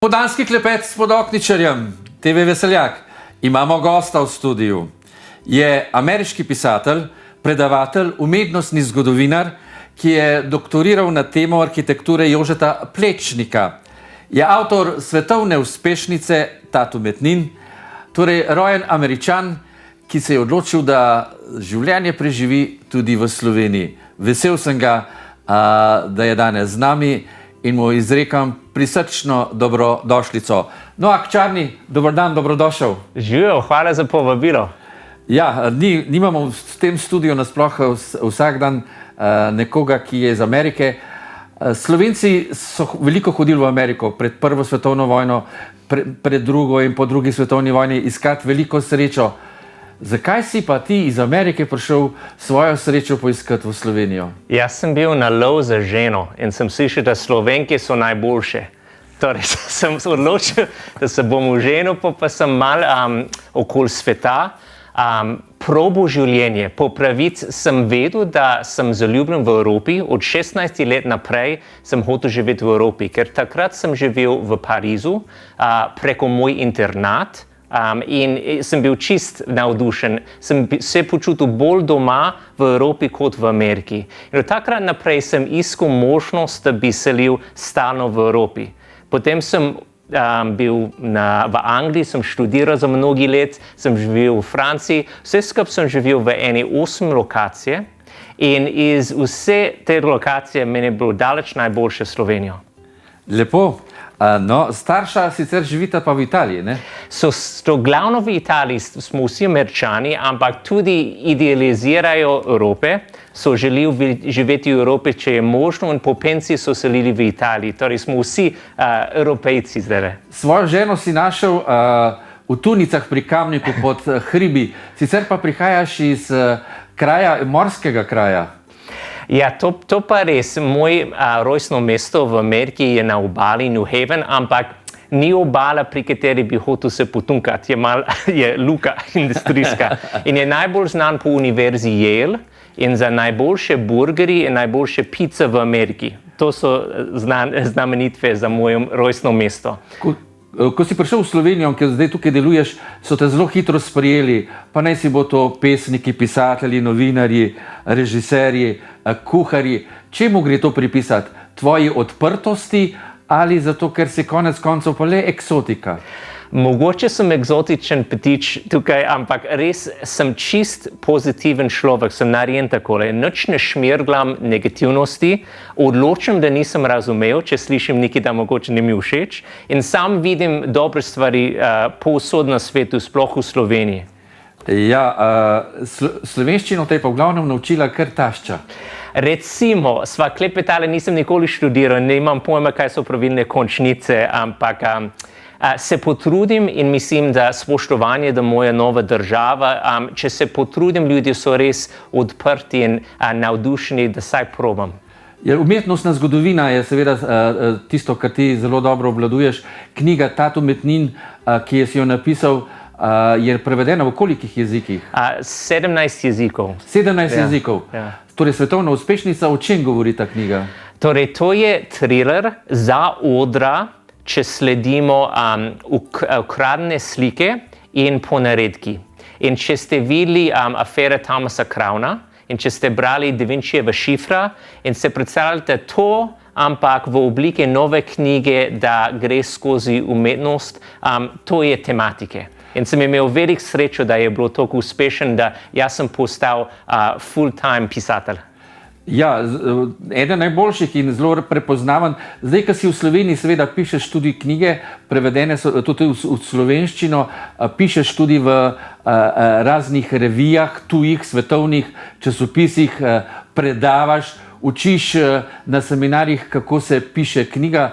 Popoldanski klepet s Podokničarjem, TV Veseljak. Imamo gosta v studiu. Je ameriški pisatelj, predavatelj, umetnostni zgodovinar, ki je doktoriral na temo arhitekture Jožeta Plečnika. Je avtor svetovne uspešnice Tatu Metnin, torej rojen Američan, ki se je odločil, da življenje preživi tudi v Sloveniji. Vesel sem ga, da je danes z nami in mu izrekam prisrčno dobrodošlico. No, Akčarni, dober dan, dobrodošel. Živijo, hvala za povabilo. Ja, nimamo v tem studiu nasploh vsak dan nekoga, ki je iz Amerike. Slovenci so veliko hodili v Ameriko pred prvo svetovno vojno, pred drugo in po drugi svetovni vojni iskati veliko srečo. Zakaj si pa ti iz Amerike prišel svojo srečo poiskati v Slovenijo? Jaz sem bil na lov za ženo in sem slišal, da Slovenke so najboljše. Torej sem se odločil, da se bom oženil, pa sem mal okoli sveta probo življenje. Po pravici sem vedel, da sem zaljubljen v Evropi. Od 16 let naprej sem hotel živeti v Evropi, ker takrat sem živel v Parizu preko moj internat. In sem bil čist navdušen, sem se počutil bolj doma v Evropi kot v Ameriki. In od takrat naprej sem iskal možnost, da bi selil stalno v Evropi. Potem sem bil v Angliji, sem študiral za mnogi let, sem živel v Franciji, vse skupaj sem živel v eni 8 lokacije in iz vse te lokacije meni je bilo daleč najboljše Slovenijo. Lepo. No, starša sicer živita pa v Italiji, ne? So glavno v Italiji, smo vsi Američani, ampak tudi idealizirajo Evrope, so želijo živeti v Evropi, če je možno, in po pensiji so selili v Italiji. Torej smo vsi Evropejci zdaj. Svojo ženo si našel v Tunicah pri Kamniku pod hribi, sicer pa prihajaš iz kraja, morskega kraja. Ja, to pa res. Moj rojstno mesto v Ameriki je na obali New Haven, ampak ni obala, pri kateri bi hotel se potunkati. Je luka industrijska. In je najbolj znan po univerzi Yale in za najboljše burgerje in najboljše pice v Ameriki. To so znamenitve za moje rojstno mesto. Ko si prišel v Slovenijo, ker zdaj tukaj deluješ, so te zelo hitro sprejeli, pa naj si bo to pesniki, pisatelji, novinarji, režiserji, kuharji. Čemu gre to pripisati? Tvoji odprtosti ali zato, ker si konec koncev pa le eksotika? Mogoče sem eksotičen ptič tukaj, ampak res sem čist pozitiven človek, sem narejen takole. Nič ne šmirglam negativnosti, odločim, da nisem razumel, če slišim nekaj, da mogoče ne mi všeč, in sam vidim dobre stvari povsod na svetu, sploh v Sloveniji. Ja, slovenščino te je pa v glavnem naučila kar tašča. Recimo, sva klepetali, nisem nikoli študiral, nimam pojma, kaj so pravilne končnice, ampak se potrudim in mislim, da spoštovanje do moje nove države, če se potrudim, ljudje so res odprti in navdušeni, da saj probam. Umetnostna zgodovina je seveda tisto, kar ti zelo dobro obvladuješ. Knjiga Tatu Metnin, ki si jo napisal, je prevedena v kolikih jezikih? 17 jezikov. 17 jezikov. Ja. Torej, svetovna uspešnica, o čem govori ta knjiga? Torej, to je thriller za odra, če sledimo ukradene slike in ponaredki. In če ste videli afere Thomasa Crowna in če ste brali Da Vinčijeva šifra in se predstavljate to, ampak v obliki nove knjige, da gre skozi umetnost, to je tematike. In sem imel velik srečo, da je bilo tako uspešen, da jaz sem postal full-time pisatelj. Ja, eden najboljših in zelo prepoznaven. Zdaj, ko si v Sloveniji, seveda pišeš tudi knjige, prevedene so tudi v slovenščino, pišeš tudi v raznih revijah, tujih, svetovnih časopisih, predavaš, učiš na seminarjih, kako se piše knjiga.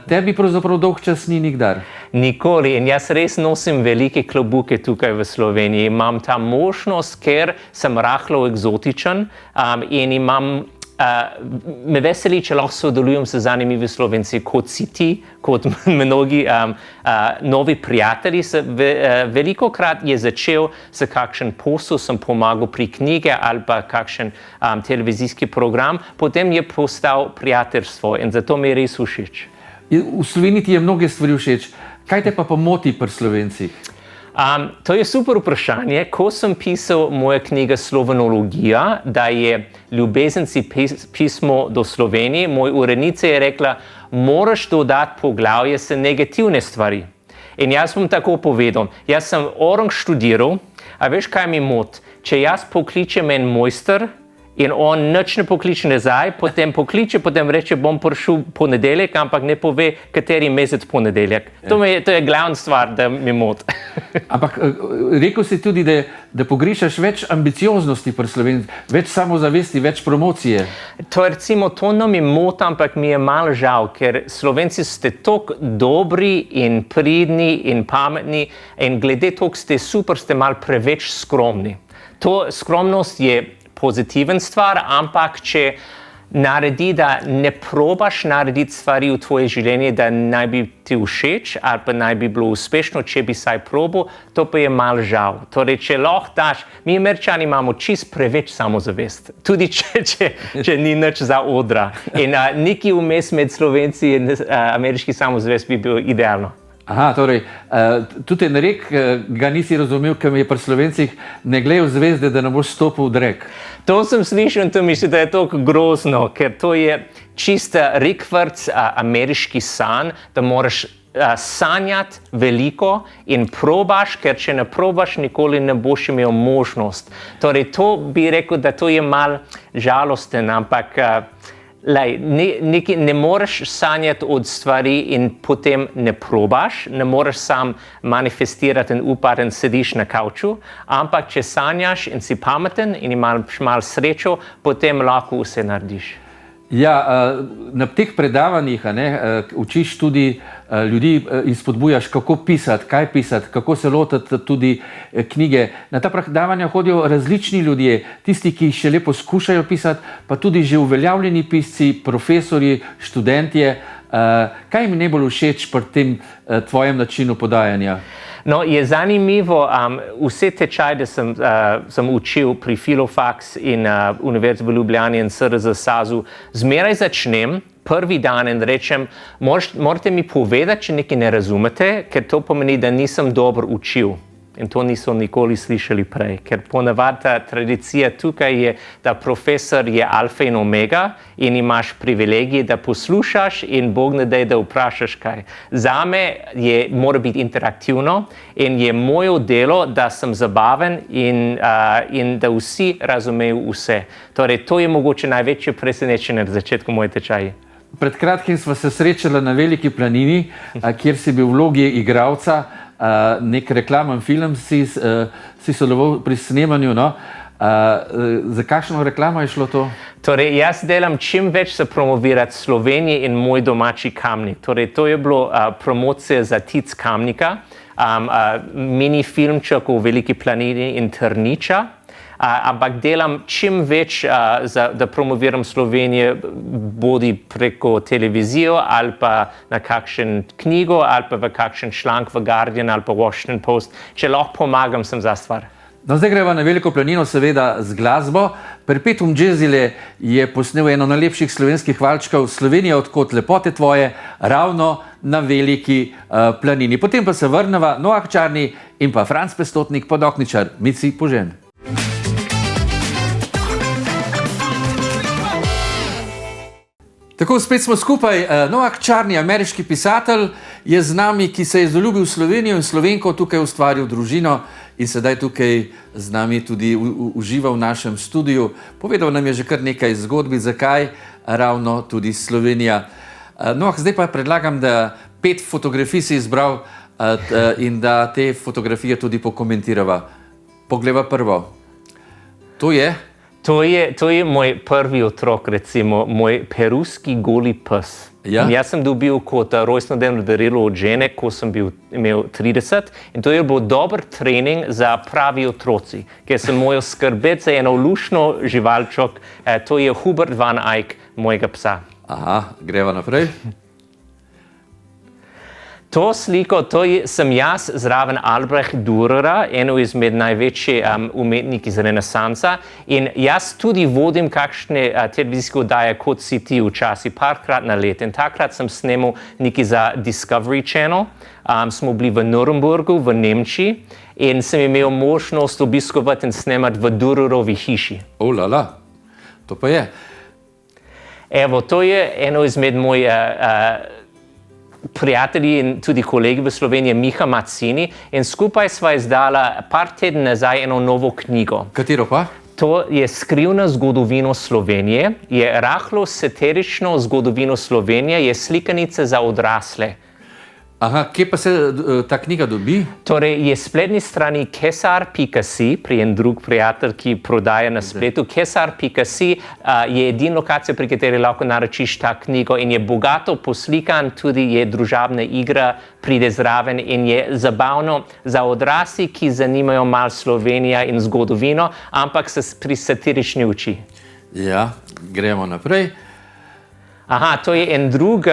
Tebi pravzaprav dolg čas ni nikdar. Nikoli. In jaz res nosim velike klobuke tukaj v Sloveniji. Imam ta možnost, ker sem rahlo eksotičen in me veseli, če lahko sodelujem z zanimivimi Slovenci, kot si ti, kot mnogi novi prijatelji. Velikokrat je začel s kakšen posel, sem pomagal pri knjige ali pa kakšen televizijski program, potem je postal prijateljstvo in zato mi je res všeč. V Sloveniji ti je mnoge stvari všeč. Kaj te pa moti pri Slovencih? To je super vprašanje. Ko sem pisal moja knjiga Slovenologija, da je ljubezenci pismo do Slovenije, moj urednica je rekla, moraš dodati poglavje se negativne stvari. In jaz bom tako povedal, jaz sem orang študiral, a veš kaj mi moti? Če jaz pokličem en mojster in on nič ne pokliče nazaj, potem pokliče, potem reče, bom prišel ponedeljek, ampak ne pove, kateri mesec ponedeljek. To je glavna stvar, da mi moti. Ampak rekel si tudi, da pogrešaš več ambicioznosti pri Slovencih, več samozavesti, več promocije. To ne mi moti, ampak mi je malo žal, ker Slovenci ste tako dobri in pridni in pametni in glede toliko ste super, ste malo preveč skromni. To skromnost je pozitiven stvar, ampak če naredi, da ne probaš narediti stvari v tvoje življenje, da naj bi ti všeč ali pa naj bi bilo uspešno, če bi saj probal, to pa je malo žal. Torej, če lahko daš, mi Američani imamo čist preveč samozavest, tudi če ni nič za odra. In nekaj vmes med Slovenci in ameriški samozavest bi bil idealno. Aha, torej, tudi en rek ga nisi razumel, ker mi je pri Slovencih ne glej v zvezde, da ne boš stopil v drek. To sem slišal in to mislim, da je to grozno, ker to je čista rikvrc ameriški san, da moraš sanjati veliko in probaš, ker če ne probaš, nikoli ne boš imel možnost. Torej, to bi rekel, da to je mal žalosten, ampak ne moreš sanjati od stvari in potem ne probaš, ne moreš sam manifestirati in upati in sediš na kavču, ampak če sanjaš in si pameten in imaš malo srečo, potem lahko vse narediš. Ja, na teh predavanjih učiš tudi ljudi in spodbujaš, kako pisati, kaj pisati, kako se lotiti tudi knjige. Na ta predavanja hodijo različni ljudje, tisti, ki šele poskušajo pisati, pa tudi že uveljavljeni pisci, profesorji, študentje. Kaj mi najbolj všeč pri tem tvojem načinu podajanja? No, je zanimivo, vse tečaje, da sem učil pri Filofax in Univerzi v Ljubljani in SRZ Sazu, zmeraj začnem prvi dan in rečem, morate mi povedati, če nekaj ne razumete, ker to pomeni, da nisem dobro učil. In to niso nikoli slišali prej, ker ponavadi ta tradicija tukaj je, da profesor je alfa in omega in imaš privilegije, da poslušaš in Bog ne daj, da vprašaš kaj. Zame mora biti interaktivno in je moje delo, da sem zabaven in da vsi razumejo vse. Torej, to je mogoče največje presenečenje na začetku moje tečaje. Pred kratkim sva se srečala na Veliki planini, kjer si bil v vlogi igralca, nek reklamen film si sodeloval pri snemanju. No? Za kakšno reklamo je šlo to? Torej, jaz delam čim več za promovirati Slovenijo in moj domači Kamnik. Torej, to je bilo promocija za Tic Kamnika, mini filmček v Veliki planini in Trniča. Ampak delam čim več, da promoviram Slovenijo, bodi preko televizijo ali pa na kakšen knjigo ali pa v kakšen članek v Guardian ali pa Washington Post. Če lahko pomagam, sem za stvar. No, zdaj greva na Veliko planino, seveda z glasbo. Perpetuum Jazzile je posnel eno najlepših slovenskih valčkov Slovenija, odkot lepote tvoje, ravno na Veliki planini. Potem pa se vrneva Noah Čarni in pa Franc Pestotnik, Podokničar, Mici Požen. Tako, spet smo skupaj. Noah Čarni, ameriški pisatelj, je z nami, ki se je zaljubil v Slovenijo in Slovenko, tukaj ustvaril družino in sedaj tukaj z nami tudi uživa v našem studiu. Povedal nam je že kar nekaj zgodbi, zakaj ravno tudi Slovenija. Noah, zdaj pa predlagam, da 5 fotografij si izbral in da te fotografije tudi pokomentirava. Poglejva prvo. To je? To je moj prvi otrok, recimo, moj peruski goli pes. Ja? Jaz sem dobil kot rojstnodnevno darilo od žene, ko sem imel 30 in to je bil dober trening za pravi otroci, ker sem moral skrbeti za eno lušno živalčok, to je Hubert van Eyck, mojega psa. Aha, greva naprej. To sliko, sem jaz zraven Albrecht Dürera, eno izmed največjih umetnikov iz renesansa. In jaz tudi vodim kakšne televizijske oddaje, kot si ti včasih, parkrat na let. In takrat sem snemal nekaj za Discovery Channel. Smo bili v Nürnbergu, v Nemčiji, in sem imel možnost obiskovati in snemati v Dürerovi hiši. Lala, to pa je. Evo, to je eno izmed mojih prijatelji in tudi kolegi v Sloveniji, Miha Mazzini, in skupaj sva izdala par teden nazaj eno novo knjigo. Katero pa? To je Skrivna zgodovina Slovenije, je rahlo satirično zgodovino Slovenije, je slikanica za odrasle. Aha, kje pa se ta knjiga dobi? Torej, je spletni strani kesar.si, pri en drug prijatelj, ki prodaja na spletu. Kesar.si je edina lokacija, pri kateri lahko naročiš ta knjigo in je bogato poslikan, tudi je družabna igra, pride zraven in je zabavno za odrasli, ki zanimajo malo Slovenija in zgodovino, ampak se pri satirični oči. Ja, gremo naprej. Aha, to je en drug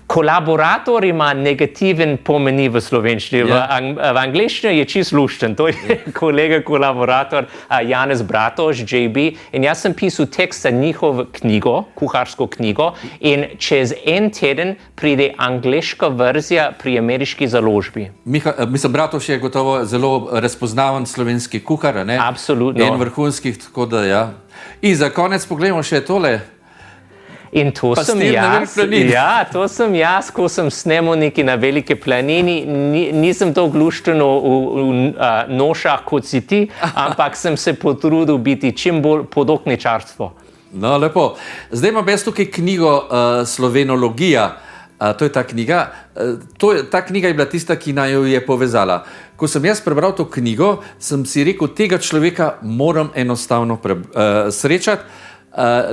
kolaborator, ima negativen pomeni v slovenščini. V angleščini je čisto lušten. To je kolega kolaborator Janez Bratož, JB. In jaz sem pisal tekst za njihovo knjigo, kuharsko knjigo, in čez en teden pride angleška verzija pri ameriški založbi. Mislim, Bratož je gotovo zelo razpoznaven slovenski kuhar, ne? Absolutno. En vrhunskih, tako da ja. In za konec pogledamo še tole. In to sem jaz, to sem jaz, ko sem snemal nekaj na velike planini. Nisem to glušten v nošah, kot si ti, ampak sem se potrudil biti čim bolj podokničarstvo. No, lepo. Zdaj imam jaz tukaj knjigo Slovenologija. To je ta knjiga. Ta knjiga je bila tista, ki naj jo je povezala. Ko sem jaz prebral to knjigo, sem si rekel, tega človeka moram enostavno srečati.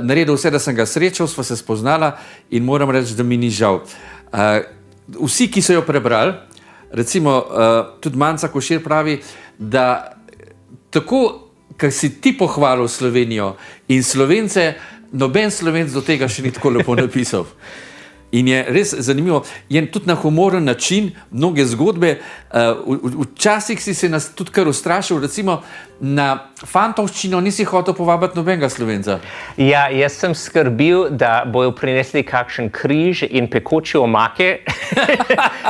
Naredil vse, da sem ga srečal, sva se spoznala in moram reči, da mi ni žal. Vsi, ki so jo prebrali, recimo tudi Manca Košir pravi, da tako, kar si ti pohvalil Slovenijo in Slovence, noben Slovenc do tega še ni tako lepo napisal. In je res zanimivo, je tudi na humoren način, mnoge zgodbe, včasih si se nas tudi kar ustrašil, recimo na fantovščino nisi hotel povabiti nobenega Slovenca. Ja, jaz sem skrbel, da bojo prinesli kakšen križ in pekoče omake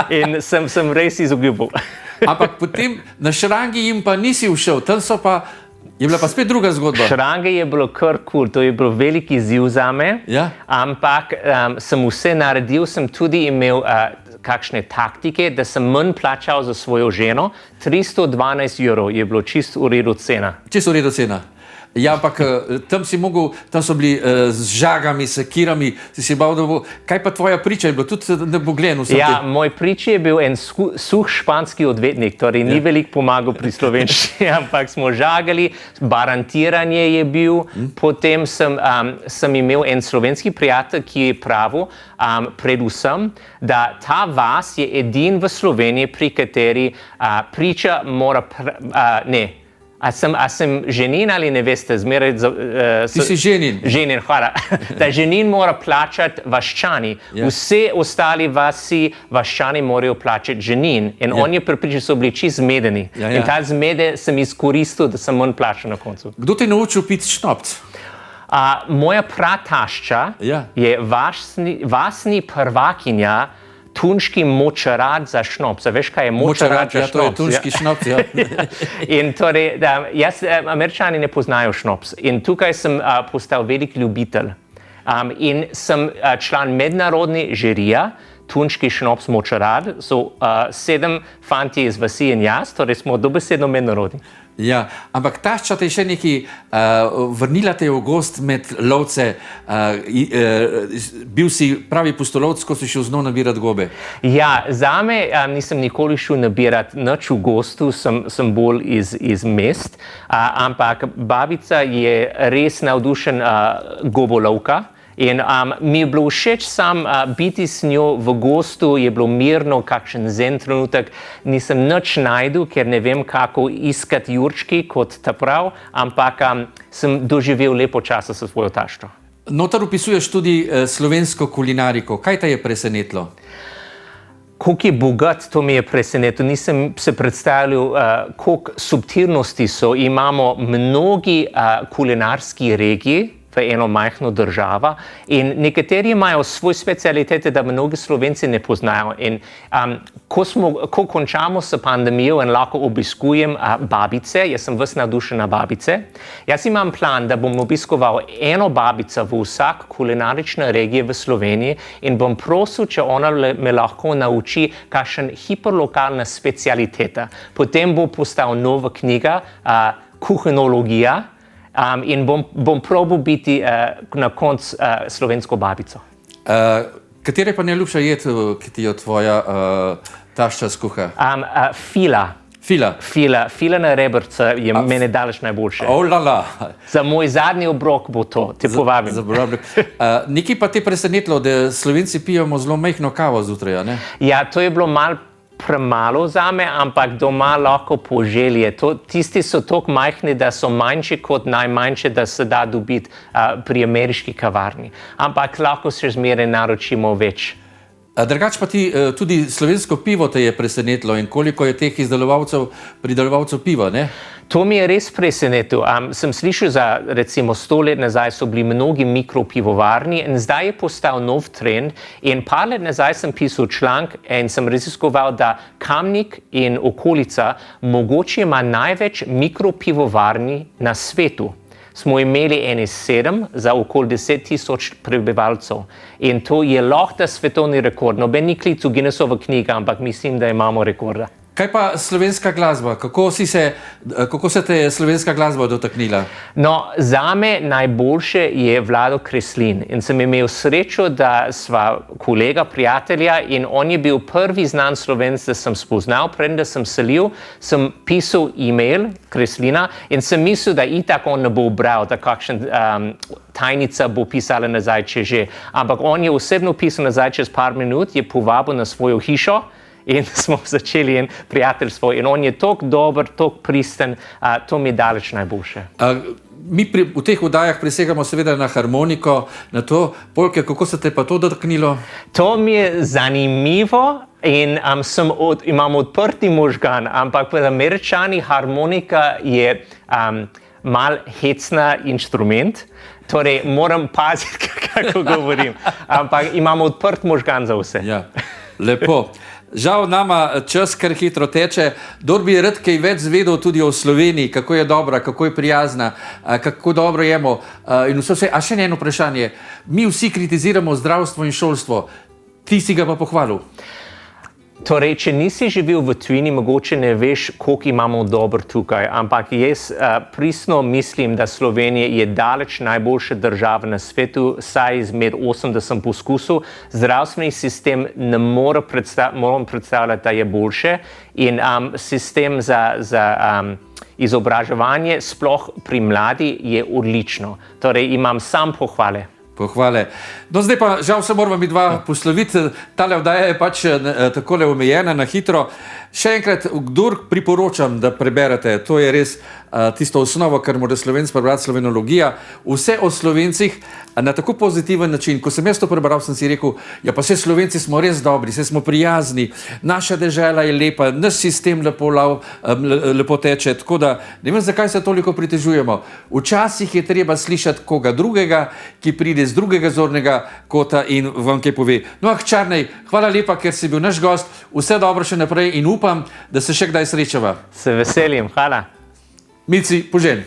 in sem res izogibil. Ampak potem na šrangi jim pa nisi všel, tam so pa. Je bila pa spet druga zgodba. Šrange je bilo kar kul, to je bilo veliki izziv zame, ja? Ampak sem vse naredil, sem tudi imel kakšne taktike, da sem manj plačal za svojo ženo. 312 € je bilo čisto v redu cena. Čisto v redu cena. Ja, ampak tam so bili z žagami, sekirami, si bal, da bo. Kaj pa tvoja priča je bilo tudi nebogljeno? Ja, moj priča je bil en suh španski odvetnik, torej ni veliko pomagal pri slovenščini, ampak smo žagali, barantiranje je bil, potem sem imel en slovenski prijatelj, ki je pravil, predvsem, da ta vas je edin v Sloveniji, pri kateri priča mora, A sem ženin ali ne veste, zmeraj... Ti si ženin. Ženin, hvala. Da ženin mora plačati vaščani. Ja. Vse ostali vasi vaščani morajo plačati ženin. In on je pripričal, so bili čisto zmedeni. Ja. In ta zmede sem izkoristil, da sem manj plačal na koncu. Kdo te je naučil piti šnopc? Moja pratašča je vasni prvakinja tunški močarad za šnops. Veš, kaj je močarad za šnops? To je tunški šnops, ja. In torej, Američani ne poznajo šnops. In tukaj sem postal velik ljubitelj. In sem član mednarodne žirija, tunški šnops močarad, so 7 fanti iz vasi in jaz, torej smo dobesedno mednarodni. Ja, ampak tašča te je še nekaj, vrnila te je v gost med lovce, bil si pravi pustolovc, ko si šel z njo nabirati gobe. Ja, zame nisem nikoli šel nabirati nič v gostu, sem bolj iz mest, ampak babica je res navdušen gobolovka. In mi je bilo všeč sam biti s njo v gostu, je bilo mirno, kakšen zen trenutek. Nisem nič najdel, ker ne vem, kako iskati jurčki kot ta prav, ampak sem doživel lepo časa s svojo taščo. Notar opisuješ tudi slovensko kulinariko. Kaj te je presenetilo? Koliko je bogat, to mi je presenetilo. Nisem se predstavljal, koliko subtilnosti so. Imamo mnogi kulinarski regiji v eno majhno državo in nekateri imajo svoje specialitete, da mnogi Slovenci ne poznajo. In ko končamo s pandemijo in lahko obiskujem babice, jaz sem ves navdušen na babice, jaz imam plan, da bom obiskoval eno babico v vsak kulinarične regije v Sloveniji in bom prosil, če ona me lahko nauči kakšen hiperlokalna specialiteta. Potem bo postal nova knjiga, kuhinologija, in bom probal biti na koncu slovensko babico. Katera je pa najljubša jed, ki ti jo tvoja tašča skuha? Fila. Fila na rebrca je meni daleč najboljše. Za moj zadnji obrok bo to, te povabim. Nekaj pa te presenetilo, da Slovenci pijemo zelo majhno kavo zjutraj, ne? Ja, to je bilo malo premalo zame, ampak doma lahko po želji. Tisti so toliko majhni, da so manjši kot najmanjše, da se da dobiti pri ameriški kavarni. Ampak lahko se zmeraj naročimo več. Drugače pa ti tudi slovensko pivo te je presenetilo in koliko je teh pridelovalcev piva, ne? To mi je res presenetilo. Sem slišal za, recimo, 100 let nazaj so bili mnogi mikropivovarni in zdaj je postal nov trend in par let nazaj sem pisal članek in sem raziskoval, da Kamnik in okolica mogoče ima največ mikropivovarni na svetu. Smo imeli 7 za okoli 10,000 prebivalcev. In to je lahko svetovni rekord. Noben ni klic v Guinnessovo knjigo, ampak mislim, da imamo rekorda. Kaj pa slovenska glasba? Kako se te je slovenska glasba dotaknila? No, zame najboljše je Vlado Kreslin. In sem imel srečo, da sva kolega, prijatelja in on je bil prvi znan Slovenc, da sem spoznal. Preden da sem selil, sem pisal e-mail Kreslina in sem mislil, da itak on ne bo bral, da kakšen tajnica bo pisala nazaj, če že. Ampak on je osebno pisal nazaj čez par minut, je povabil na svojo hišo in smo začeli en prijateljstvo. In on je toliko dober, toliko pristen, to mi je daleč najboljše. Mi v teh oddajah prisegamo seveda na harmoniko, na to polke. Kako se te pa to dotaknilo? To mi je zanimivo in imam odprti možgan, ampak pri Američanih harmonika je mal hecna inštrument. Torej, moram paziti, kako govorim. Ampak imam odprt možgan za vse. Ja, lepo. Žal nama čas kar hitro teče. Kdor bi rad kaj več zvedel tudi o Sloveniji, kako je dobra, kako je prijazna, kako dobro jemo in vse. A še eno vprašanje. Mi vsi kritiziramo zdravstvo in šolstvo. Ti si ga pa pohvalil. Torej, če nisi živel v tujini, mogoče ne veš, koliko imamo dobro tukaj, ampak jaz pristno mislim, da Slovenija je daleč najboljša država na svetu, saj izmed 80 poskusov. Zdravstveni sistem ne moram predstavljati, da je boljše in sistem za izobraževanje, sploh pri mladi, je odlično. Torej, imam sam pohvale. Pohvale. No, zdaj pa žal se moramo mi dva posloviti. Tale oddaja je pač takole omejena na hitro. Še enkrat, kdor priporočam, da preberete, to je res tisto osnovo, kar mora Slovenc prebrati, slovenologija, vse o Slovencih na tako pozitiven način. Ko sem jaz to prebral, sem si rekel, ja pa vse Slovenci smo res dobri, vse smo prijazni, naša dežela je lepa, naš sistem lepo teče, tako da ne vem, zakaj se toliko pritežujemo. Včasih je treba slišati koga drugega, ki pride z drugega zornega kota in vam kaj pove. No, Čarnej, hvala lepa, ker si bil naš gost, vse dobro še naprej in upam, da se še kdaj srečava. Se veselim, hvala. Mici, požen.